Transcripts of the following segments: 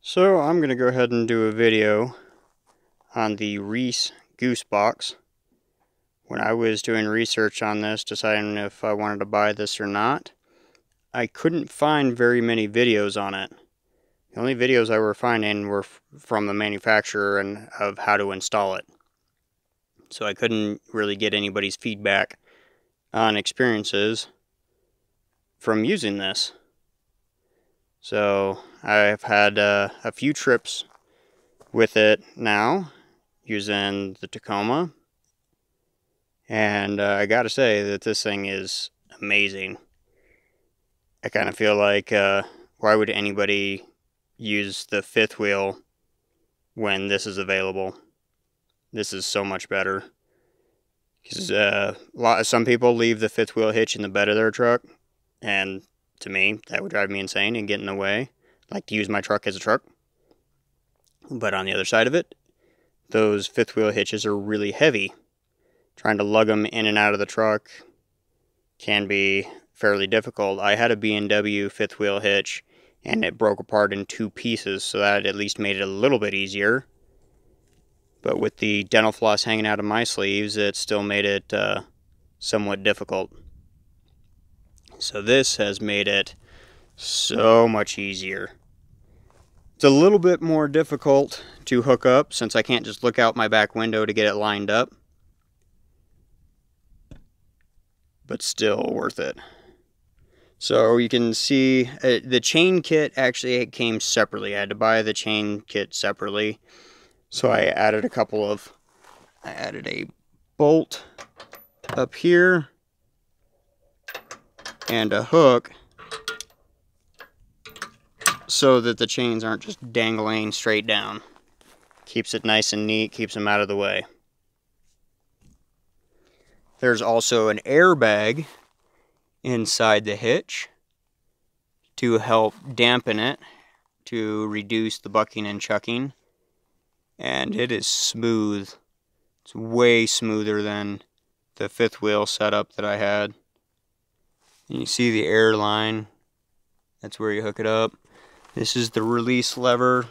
So I'm going to go ahead and do a video on the Reese Goose box. When I was doing research on this, deciding if I wanted to buy this or not, I couldn't find very many videos on it. The only videos I were finding were from the manufacturer and of how to install it. So I couldn't really get anybody's feedback on experiences from using this. So I've had a few trips with it now, using the Tacoma, and I gotta say that this thing is amazing. I kind of feel like, why would anybody use the fifth wheel when this is available? This is so much better. Because some people leave the fifth wheel hitch in the bed of their truck, and to me, that would drive me insane and get in the way. I like to use my truck as a truck. But on the other side of it, those fifth wheel hitches are really heavy. Trying to lug them in and out of the truck can be fairly difficult. I had a B&W fifth wheel hitch and it broke apart in two pieces, so that at least made it a little bit easier. But with the dental floss hanging out of my sleeves, it still made it somewhat difficult. So this has made it so much easier. It's a little bit more difficult to hook up since I can't just look out my back window to get it lined up. But still worth it. So you can see the chain kit actually came separately. I had to buy the chain kit separately. So I added a bolt up here and a hook so that the chains aren't just dangling straight down. Keeps it nice and neat, keeps them out of the way. There's also an airbag inside the hitch to help dampen it, to reduce the bucking and chucking. And it is smooth. It's way smoother than the fifth wheel setup that I had. And you see the air line. That's where you hook it up. This is the release lever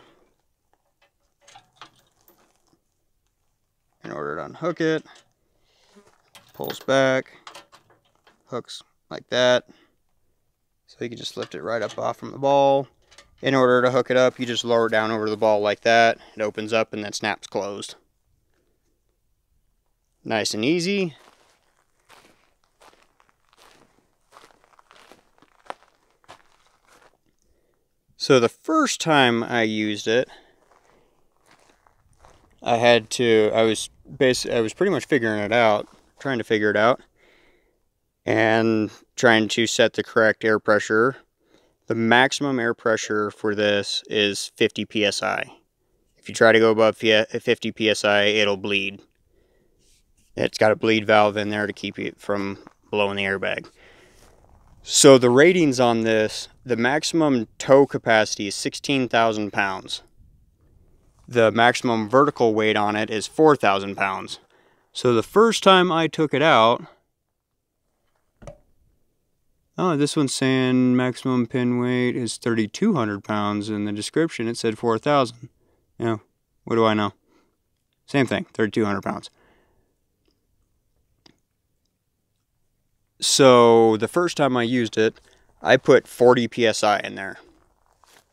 in order to unhook it. Pulls back, hooks like that. So you can just lift it right up off from the ball. In order to hook it up, you just lower it down over the ball like that. It opens up and then snaps closed. Nice and easy. So the first time I used it, I was pretty much figuring it out, trying to figure it out, and trying to set the correct air pressure. The maximum air pressure for this is 50 psi. If you try to go above 50 psi, it'll bleed. It's got a bleed valve in there to keep it from blowing the airbag. So the ratings on this, the maximum tow capacity is 16,000 pounds. The maximum vertical weight on it is 4,000 pounds. So the first time I took it out, oh, this one's saying maximum pin weight is 3,200 pounds. In the description, it said 4,000. Yeah, what do I know? Same thing, 3,200 pounds. So the first time I used it, I put 40 psi in there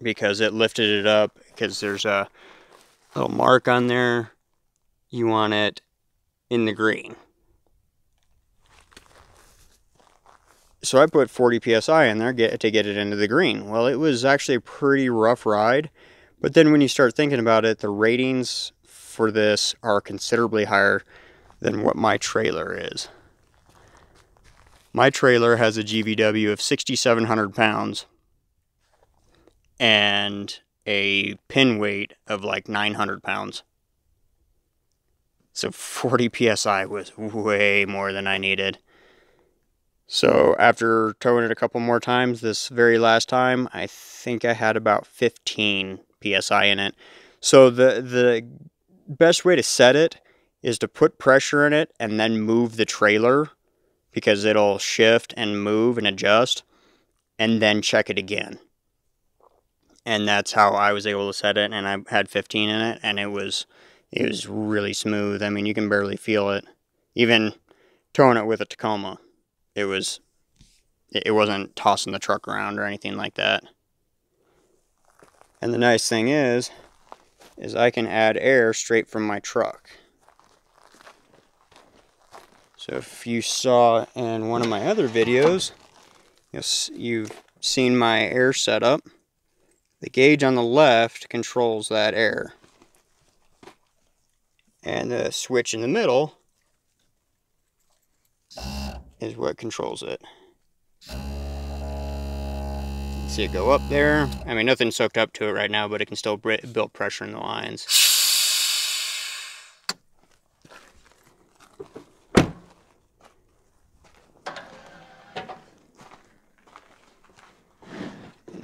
because it lifted it up, because there's a little mark on there. You want it in the green. So I put 40 psi in there to get it into the green. Well, it was actually a pretty rough ride, but then when you start thinking about it, the ratings for this are considerably higher than what my trailer is. My trailer has a GVW of 6,700 pounds and a pin weight of like 900 pounds. So 40 psi was way more than I needed. So after towing it a couple more times, this very last time, I think I had about 15 psi in it. So the best way to set it is to put pressure in it and then move the trailer, because it'll shift and move and adjust, and then check it again. and that's how I was able to set it, and I had 15 in it, and it was really smooth. I mean, you can barely feel it. Even towing it with a Tacoma, it wasn't tossing the truck around or anything like that. And the nice thing is I can add air straight from my truck. So if you saw in one of my other videos, you've seen my air setup. The gauge on the left controls that air. And the switch in the middle is what controls it. See it go up there. I mean, nothing's soaked up to it right now, but it can still build pressure in the lines.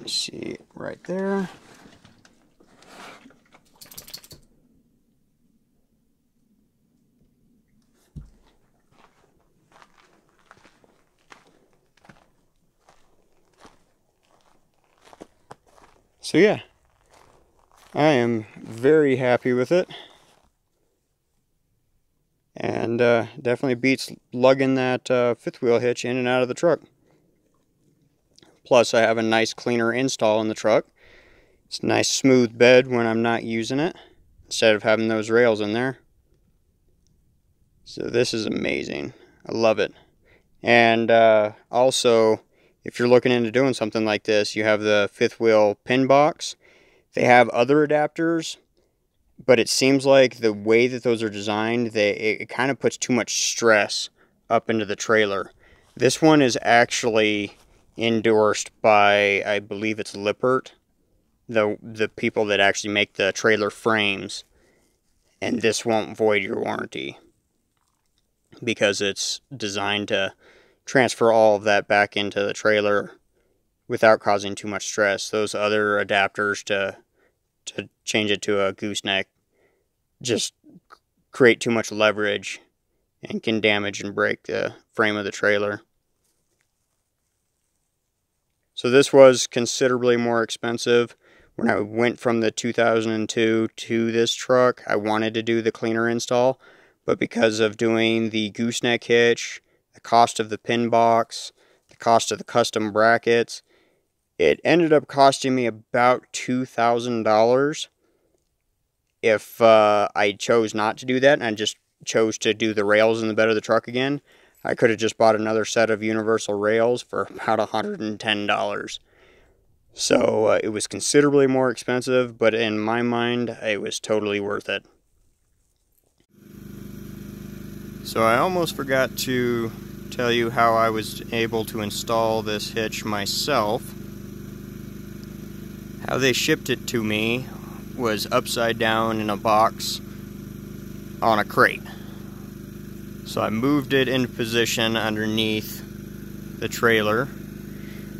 You see right there. So yeah, I am very happy with it, and definitely beats lugging that fifth wheel hitch in and out of the truck. Plus I have a nice cleaner install in the truck. It's a nice smooth bed when I'm not using it, instead of having those rails in there. So this is amazing. I love it. And also, if you're looking into doing something like this, you have the fifth wheel pin box. They have other adapters, but it seems like the way that those are designed, it kind of puts too much stress up into the trailer. This one is actually endorsed by, I believe it's Lippert, the people that actually make the trailer frames, and this won't void your warranty because it's designed to transfer all of that back into the trailer without causing too much stress. Those other adapters to change it to a gooseneck just create too much leverage and can damage and break the frame of the trailer. So this was considerably more expensive. When I went from the 2002 to this truck, I wanted to do the cleaner install, but because of doing the gooseneck hitch, the cost of the pin box, the cost of the custom brackets, it ended up costing me about $2,000 if I chose not to do that and I just chose to do the rails in the bed of the truck again. I could have just bought another set of universal rails for about $110. So it was considerably more expensive, but in my mind, it was totally worth it. So I almost forgot to tell you how I was able to install this hitch myself. How they shipped it to me was upside down in a box on a crate. So I moved it in position underneath the trailer,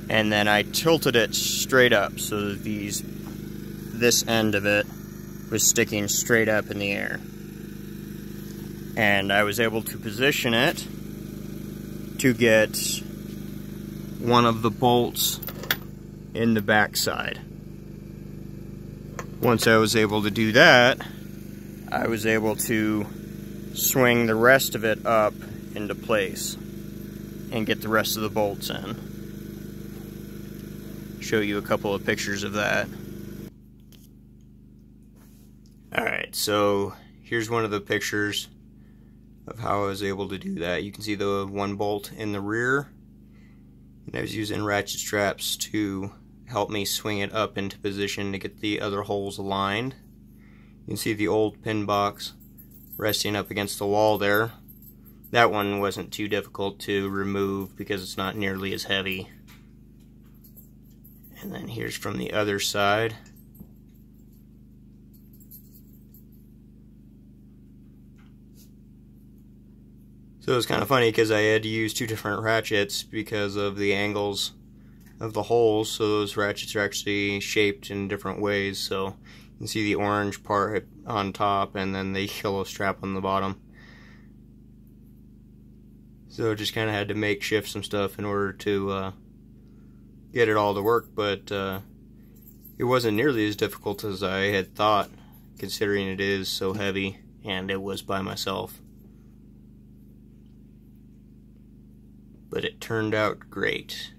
and then I tilted it straight up so that this end of it was sticking straight up in the air. And I was able to position it to get one of the bolts in the backside. Once I was able to do that, I was able to swing the rest of it up into place and get the rest of the bolts in. Show you a couple of pictures of that. Alright, so here's one of the pictures of how I was able to do that. You can see the one bolt in the rear, and I was using ratchet straps to help me swing it up into position to get the other holes aligned. You can see the old pin box resting up against the wall there. That one wasn't too difficult to remove because it's not nearly as heavy. And then here's from the other side. So it was kind of funny because I had to use two different ratchets because of the angles of the holes, so those ratchets are actually shaped in different ways. So you can see the orange part on top and then the yellow strap on the bottom. So just kind of had to makeshift some stuff in order to get it all to work, but it It wasn't nearly as difficult as I had thought, considering it is so heavy and it was by myself. But it turned out great.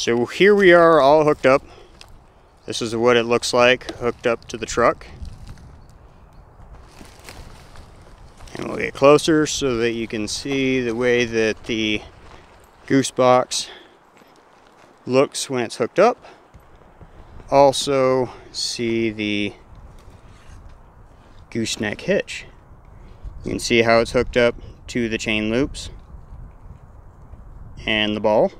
So here we are all hooked up. This is what it looks like hooked up to the truck. And we'll get closer so that you can see the way that the Goose box looks when it's hooked up. Also see the Gooseneck Hitch. You can see how it's hooked up to the chain loops and the ball.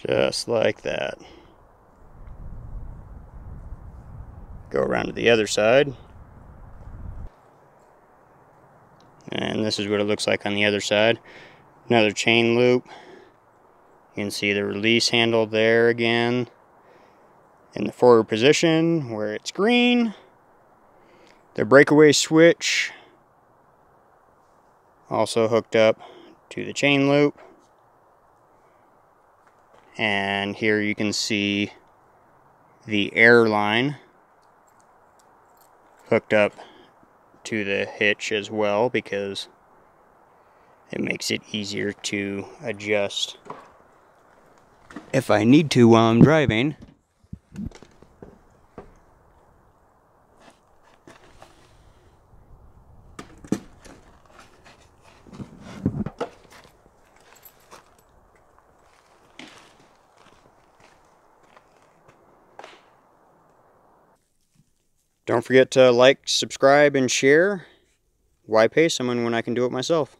Just like that. Go around to the other side. And this is what it looks like on the other side. Another chain loop You can see the release handle there again in the forward position where it's green. The breakaway switch also hooked up to the chain loop. And here you can see the air line hooked up to the hitch as well, because it makes it easier to adjust if I need to while I'm driving. Don't forget to like, subscribe, and share. Why pay someone when I can do it myself?